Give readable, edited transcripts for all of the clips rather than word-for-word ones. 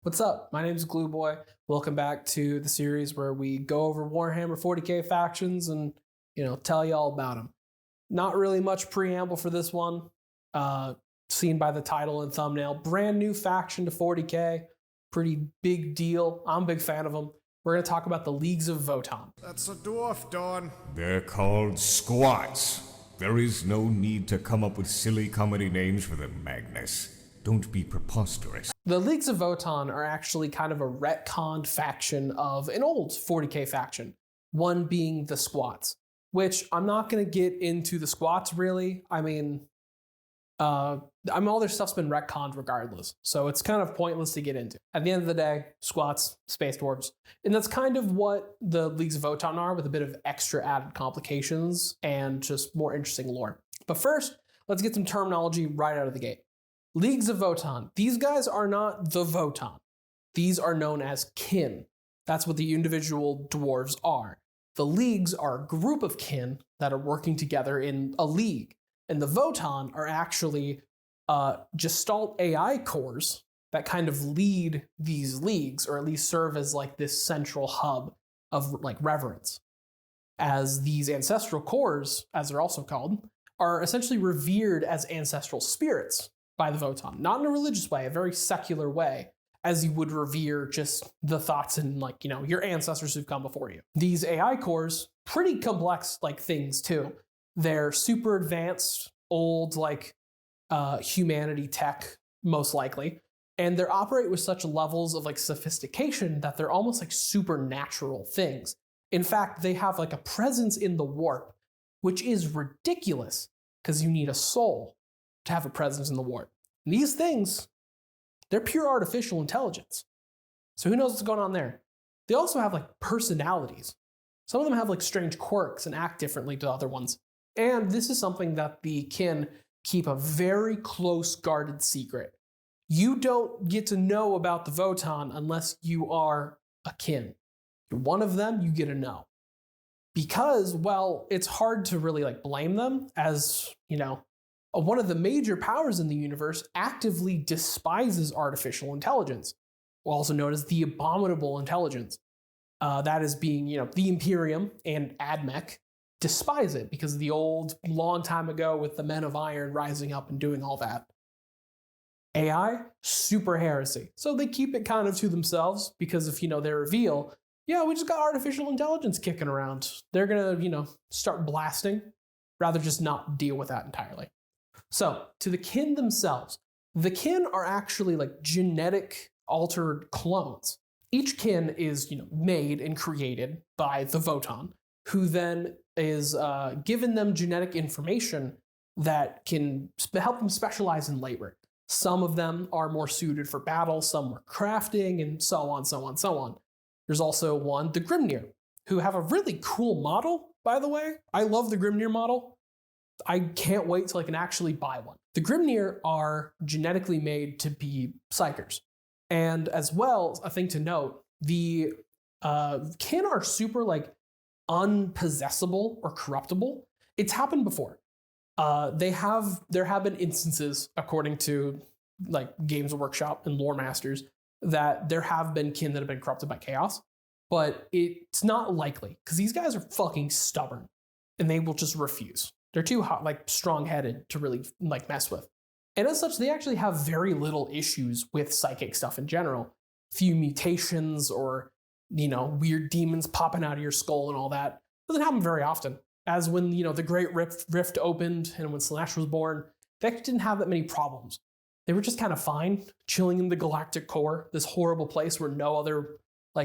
What's up? My name is Glue Boy. Welcome back to the series where we go over Warhammer 40k factions and, tell you all about them. Not really much preamble for this one. Seen by the title and thumbnail. Brand new faction to 40k. Pretty big deal. I'm a big fan of them. We're going to talk about the Leagues of Votann. That's a dwarf, Dawn. They're called squats. There is no need to come up with silly comedy names for them, Magnus. Don't be preposterous. The Leagues of Votann are actually kind of a retconned faction of an old 40k faction, one being the Squats, which I'm not going to get into the Squats really. All their stuff's been retconned regardless, so it's kind of pointless to get into. At the end of the day, Squats, Space Dwarves, and that's kind of what the Leagues of Votann are, with a bit of extra added complications and just more interesting lore. But first, let's get some terminology right out of the gate. Leagues of Votann. These guys are not the Votann. These are known as kin. That's what the individual dwarves are. The leagues are a group of kin that are working together in a league. And the Votann are actually Gestalt AI cores that kind of lead these leagues, or at least serve as like this central hub of like reverence. As these ancestral cores, as they're also called, are essentially revered as ancestral spirits by the Votann, not in a religious way, a very secular way, as you would revere just the thoughts and your ancestors who've come before you. These AI cores, pretty complex things too. They're super advanced, old humanity tech, most likely, and they operate with such levels of sophistication that they're almost like supernatural things. In fact, they have a presence in the warp, which is ridiculous because you need a soul to have a presence in the warp. And these things, they're pure artificial intelligence. So who knows what's going on there? They also have personalities. Some of them have strange quirks and act differently to other ones. And this is something that the kin keep a very close guarded secret. You don't get to know about the Votann unless you are a kin. You're one of them, you get to know. Because, well, it's hard to really blame them, as, one of the major powers in the universe actively despises artificial intelligence, also known as the abominable intelligence. That is being, the Imperium and Admech despise it because of the old, long time ago with the Men of Iron rising up and doing all that. AI, super heresy. So they keep it kind of to themselves because if, they reveal, yeah, we just got artificial intelligence kicking around, they're gonna, start blasting, rather just not deal with that entirely. So, to the kin themselves, the kin are actually genetic altered clones. Each kin is, made and created by the Votann, who then is given them genetic information that can help them specialize in labor. Some of them are more suited for battle, some for crafting, and so on, so on, so on. There's also one, the Grimnir, who have a really cool model, by the way. I love the Grimnir model. I can't wait till I can actually buy one. The Grimnir are genetically made to be psychers. And as well, a thing to note, the kin are super unpossessable or corruptible. It's happened before. There have been instances, according to Games Workshop and lore masters, that there have been kin that have been corrupted by chaos, but it's not likely because these guys are fucking stubborn and they will just refuse. They're too strong-headed to really mess with. And as such, they actually have very little issues with psychic stuff in general. Few mutations or, weird demons popping out of your skull and all that. Doesn't happen very often. As when, the Great Rift opened and when Slanesh was born, they actually didn't have that many problems. They were just kind of fine, chilling in the galactic core, this horrible place where no other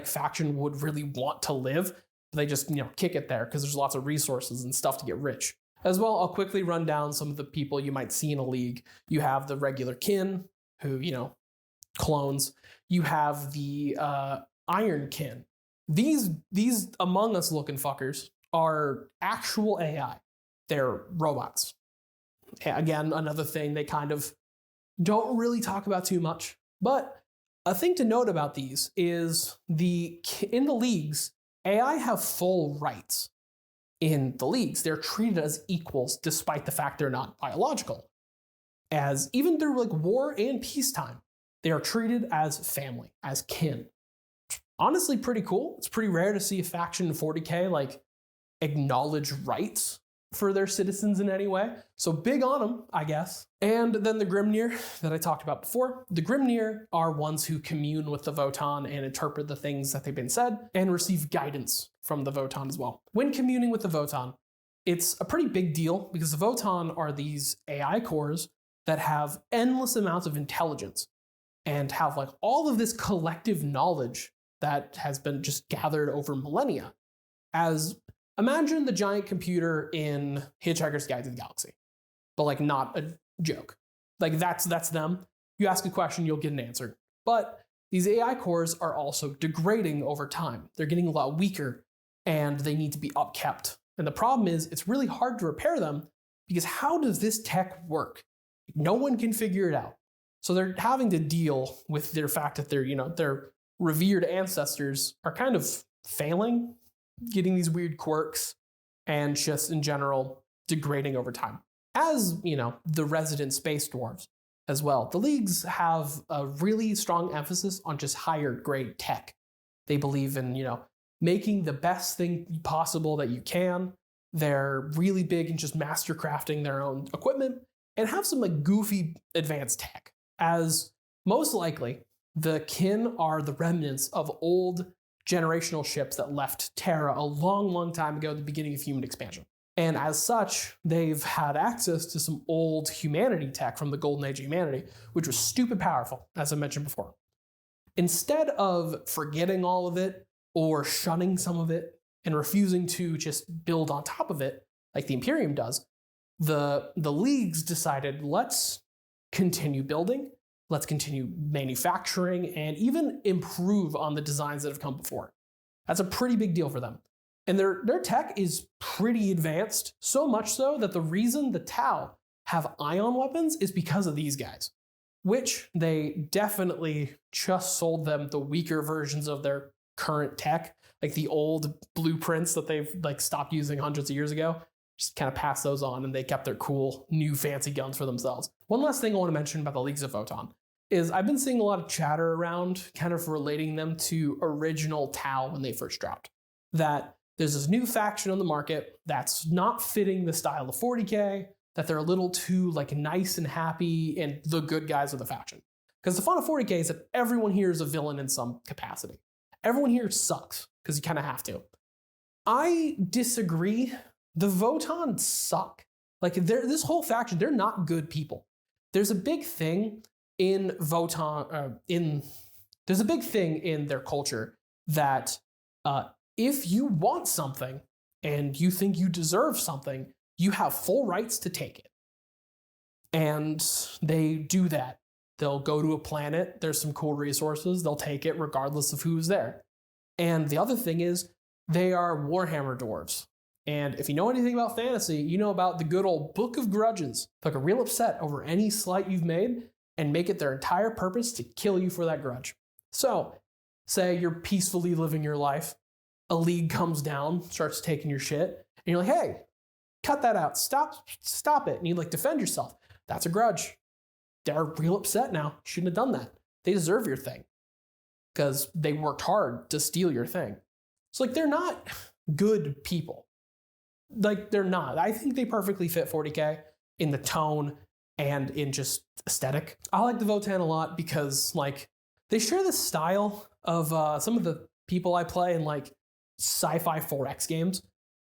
faction would really want to live. But they just, kick it there because there's lots of resources and stuff to get rich. As well, I'll quickly run down some of the people you might see in a league. You have the regular kin, who, clones. You have the Iron kin. These Among Us looking fuckers are actual AI. They're robots. Again, another thing they kind of don't really talk about too much. But a thing to note about these is in the leagues, AI have full rights. In the leagues, they're treated as equals despite the fact they're not biological. As even through war and peacetime, They are treated as family, as kin. Honestly, pretty cool. It's pretty rare to see a faction in 40k like acknowledge rights for their citizens in any way. So big on them, I guess. And then the Grimnir that I talked about before. The Grimnir are ones who commune with the Votann and interpret the things that they've been said and receive guidance from the Votann as well. When communing with the Votann, it's a pretty big deal because the Votann are these AI cores that have endless amounts of intelligence and have like all of this collective knowledge that has been just gathered over millennia. As imagine the giant computer in Hitchhiker's Guide to the Galaxy, but like not a joke. Like that's them. You ask a question, you'll get an answer. But these AI cores are also degrading over time. They're getting a lot weaker and they need to be upkept. And the problem is it's really hard to repair them because how does this tech work? No one can figure it out. So they're having to deal with their fact that their revered ancestors are kind of failing, getting these weird quirks, and just in general degrading over time. As, the resident space dwarves as well, the leagues have a really strong emphasis on just higher grade tech. They believe in, making the best thing possible that you can. They're really big in just master crafting their own equipment and have some like goofy advanced tech. As most likely, the kin are the remnants of old generational ships that left Terra a long, long time ago at the beginning of human expansion. And as such, they've had access to some old humanity tech from the golden age of humanity, which was stupid powerful, as I mentioned before. Instead of forgetting all of it or shunning some of it and refusing to just build on top of it, like the Imperium does, the leagues decided, let's continue building, let's continue manufacturing, and even improve on the designs that have come before. That's a pretty big deal for them. And their tech is pretty advanced, so much so that the reason the Tau have ion weapons is because of these guys, which they definitely just sold them the weaker versions of their current tech, like the old blueprints that they've like stopped using hundreds of years ago. Just kind of passed those on and they kept their cool new fancy guns for themselves. One last thing I want to mention about the Leagues of Votann is I've been seeing a lot of chatter around kind of relating them to original Tau when they first dropped. That there's this new faction on the market that's not fitting the style of 40k, that they're a little too like nice and happy and the good guys of the faction. Because the fun of 40k is that everyone here is a villain in some capacity. Everyone here sucks because you kind of have to. I disagree. The Votann suck. Like this whole faction, they're not good people. There's a big thing in Votann, there's a big thing in their culture that if you want something and you think you deserve something, you have full rights to take it. And they do that. They'll go to a planet, there's some cool resources, they'll take it regardless of who's there. And the other thing is, they are Warhammer dwarves. And if you know anything about fantasy, you know about the good old Book of Grudges. Like a real upset over any slight you've made and make it their entire purpose to kill you for that grudge. So, say you're peacefully living your life, a league comes down, starts taking your shit, and you're like, hey, cut that out, stop it, and you like defend yourself. That's a grudge. They're real upset now. Shouldn't have done that. They deserve your thing because they worked hard to steal your thing. So like they're not good people. Like they're not. I think they perfectly fit 40k in the tone and in just aesthetic. I like the Votann a lot because like they share this style of some of the people I play in like sci-fi 4X games.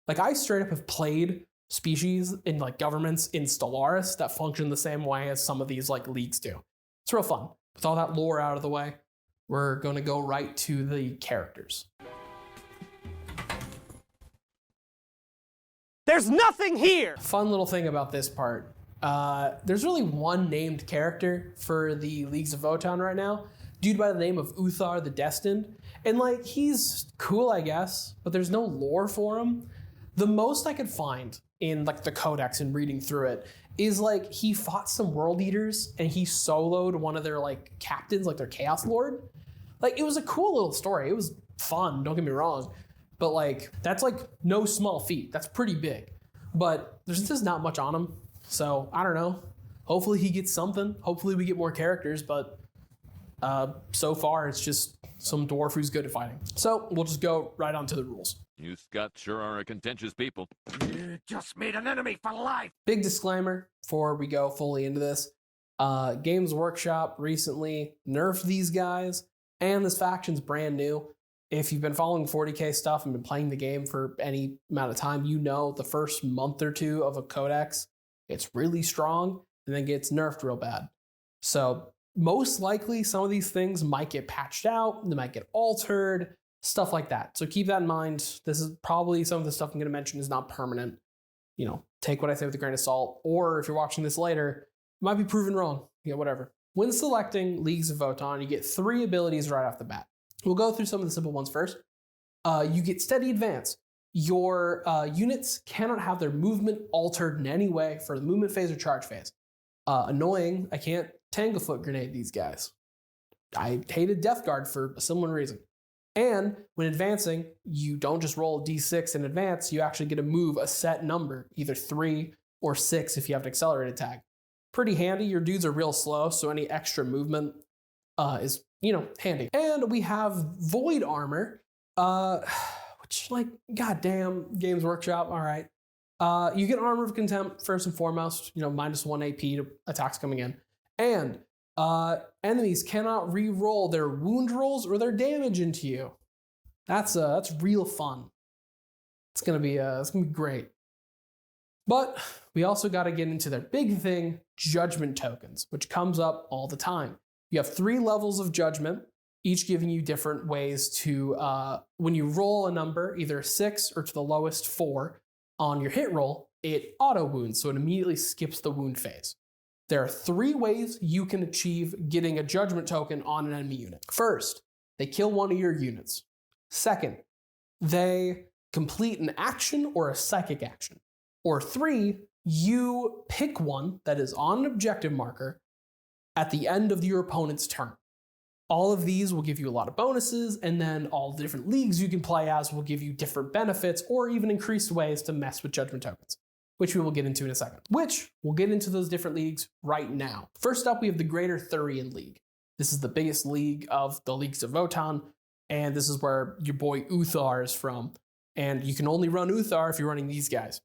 Like I straight up have played species in like governments in Stellaris that function the same way as some of these like leagues do. It's real fun. With all that lore out of the way, we're going to go right to the characters. There's nothing here! Fun little thing about this part. There's really one named character for the Leagues of Votann right now. Dude by the name of Uthar the Destined. And like, he's cool, I guess, but there's no lore for him. The most I could find in like the codex and reading through it is like he fought some world eaters and he soloed one of their like captains, like their chaos lord. Like it was a cool little story. It was fun, don't get me wrong. But like, that's like no small feat. That's pretty big. But there's just not much on him. So I don't know. Hopefully he gets something. Hopefully we get more characters, but So far, it's just some dwarf who's good at fighting. So we'll just go right on to the rules. You Scots sure are a contentious people. You just made an enemy for life. Big disclaimer before we go fully into this. Games Workshop recently nerfed these guys, and this faction's brand new. If you've been following 40k stuff and been playing the game for any amount of time, you know the first month or two of a codex, it's really strong and then gets nerfed real bad. So most likely some of these things might get patched out, they might get altered, stuff like that. So keep that in mind. This is probably some of the stuff I'm going to mention is not permanent. You know, take what I say with a grain of salt, or if you're watching this later, it might be proven wrong. Yeah, whatever. When selecting Leagues of Votann, you get 3 abilities right off the bat. We'll go through some of the simple ones first. You get Steady Advance. Your units cannot have their movement altered in any way for the movement phase or charge phase. Annoying, I can't Tanglefoot grenade these guys. I hated Death Guard for a similar reason. And when advancing, you don't just roll a d6 in advance, you actually get to move a set number, either 3 or 6 if you have an accelerated tag. Pretty handy. Your dudes are real slow, so any extra movement is, handy. And we have Void Armor, which, goddamn, Games Workshop, all right. You get Armor of Contempt first and foremost, -1 AP to attacks coming in. And enemies cannot re-roll their wound rolls or their damage into you. That's real fun. It's gonna be great. But we also got to get into their big thing, Judgment Tokens, which comes up all the time. You have 3 levels of Judgment, each giving you different ways to, when you roll a number, either 6 or to the lowest 4 on your hit roll, it auto wounds, so it immediately skips the wound phase. There are 3 ways you can achieve getting a Judgment Token on an enemy unit. First, they kill one of your units. Second, they complete an action or a psychic action. Or 3, you pick one that is on an objective marker at the end of your opponent's turn. All of these will give you a lot of bonuses, and then all the different leagues you can play as will give you different benefits or even increased ways to mess with Judgment Tokens, which we will get into in a second. Which we'll get into those different leagues right now. First up, we have the Greater Thorian League. This is the biggest league of the Leagues of Votann, and this is where your boy Uthar is from. And you can only run Uthar if you're running these guys.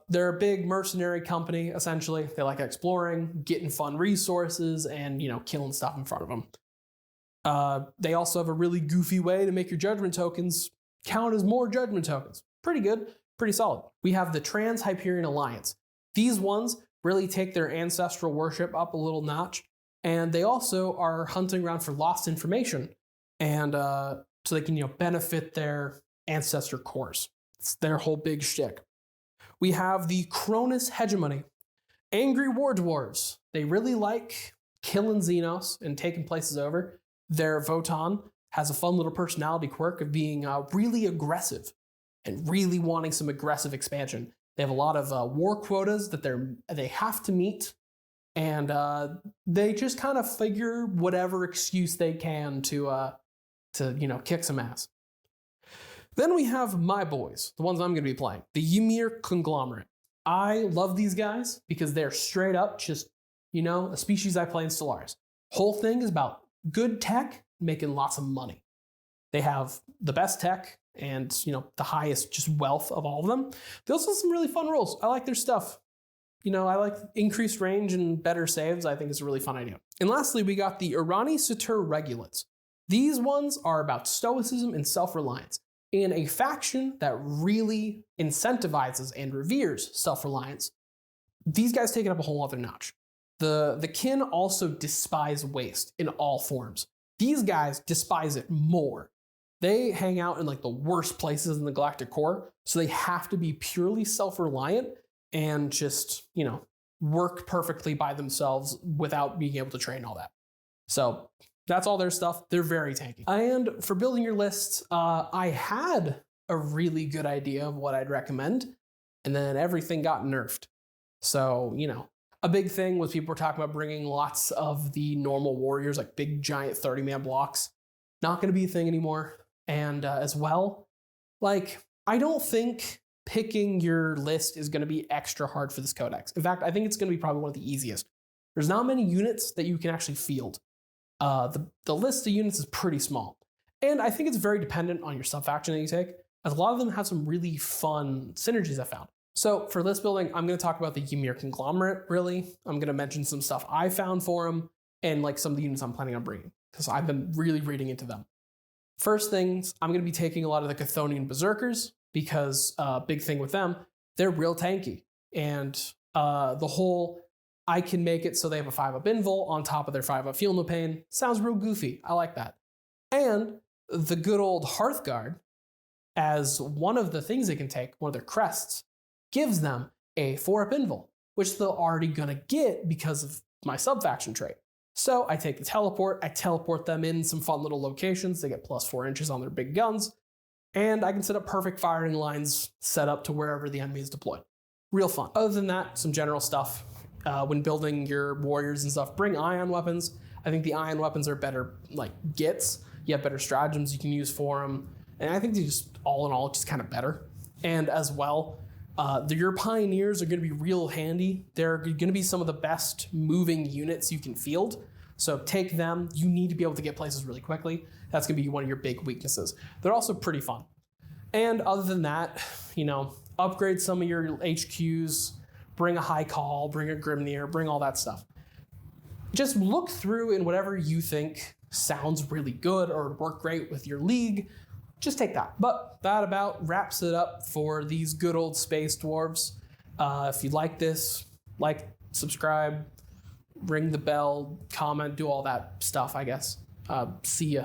They're a big mercenary company, essentially. They like exploring, getting fun resources, and, killing stuff in front of them. They also have a really goofy way to make your Judgment Tokens count as more Judgment Tokens. Pretty good, pretty solid. We have the Trans-Hyperion Alliance. These ones really take their ancestral worship up a little notch, and they also are hunting around for lost information, and so they can, benefit their ancestor cores. It's their whole big shtick. We have the Cronus Hegemony. Angry War Dwarves. They really like killing Xenos and taking places over. Their Votann has a fun little personality quirk of being really aggressive and really wanting some aggressive expansion. They have a lot of war quotas that they have to meet, and they just kind of figure whatever excuse they can to kick some ass. Then we have my boys, the ones I'm going to be playing, the Ymir Conglomerate. I love these guys because they're straight up just, a species I play in Stellaris. Whole thing is about good tech, making lots of money. They have the best tech and, the highest just wealth of all of them. They also have some really fun rolls. I like their stuff. I like increased range and better saves. I think it's a really fun idea. And lastly, we got the Irani Satur Regulates. These ones are about stoicism and self-reliance. In a faction that really incentivizes and reveres self-reliance, these guys take it up a whole other notch. The kin also despise waste in all forms. These guys despise it more. They hang out in the worst places in the galactic core, so they have to be purely self-reliant and just, work perfectly by themselves without being able to train all that. So that's all their stuff. They're very tanky. And for building your lists, I had a really good idea of what I'd recommend, and then everything got nerfed. So, a big thing was people were talking about bringing lots of the normal warriors, like big, giant 30-man blocks. Not going to be a thing anymore. And as well, I don't think picking your list is going to be extra hard for this codex. In fact, I think it's going to be probably one of the easiest. There's not many units that you can actually field. The list of units is pretty small. And I think it's very dependent on your sub-faction that you take, as a lot of them have some really fun synergies I found. So for list building, I'm going to talk about the Ymir Conglomerate, really. I'm going to mention some stuff I found for them, and like some of the units I'm planning on bringing, because I've been really reading into them. First things, I'm going to be taking a lot of the Chthonian Berserkers, because big thing with them, they're real tanky. And the whole, I can make it so they have a 5-up invul on top of their 5-up Feel No Pain, sounds real goofy. I like that. And the good old Hearthguard, as one of the things they can take, one of their crests, gives them a 4-up invul, which they're already gonna get because of my sub-faction trait. So I take the teleport, I teleport them in some fun little locations, they get +4 inches on their big guns, and I can set up perfect firing lines set up to wherever the enemy is deployed. Real fun. Other than that, some general stuff. When building your warriors and stuff, bring ion weapons. I think the ion weapons are better like gets. You have better stratagems you can use for them. And I think they just, all in all, just kind of better. And as well, your pioneers are going to be real handy. They're going to be some of the best moving units you can field. So take them. You need to be able to get places really quickly. That's going to be one of your big weaknesses. They're also pretty fun. And other than that, upgrade some of your HQs, bring a High Call, bring a Grimnir, bring all that stuff. Just look through and whatever you think sounds really good or would work great with your league, just take that. But that about wraps it up for these good old space dwarves. If you like this, subscribe, ring the bell, comment, do all that stuff, I guess. See ya.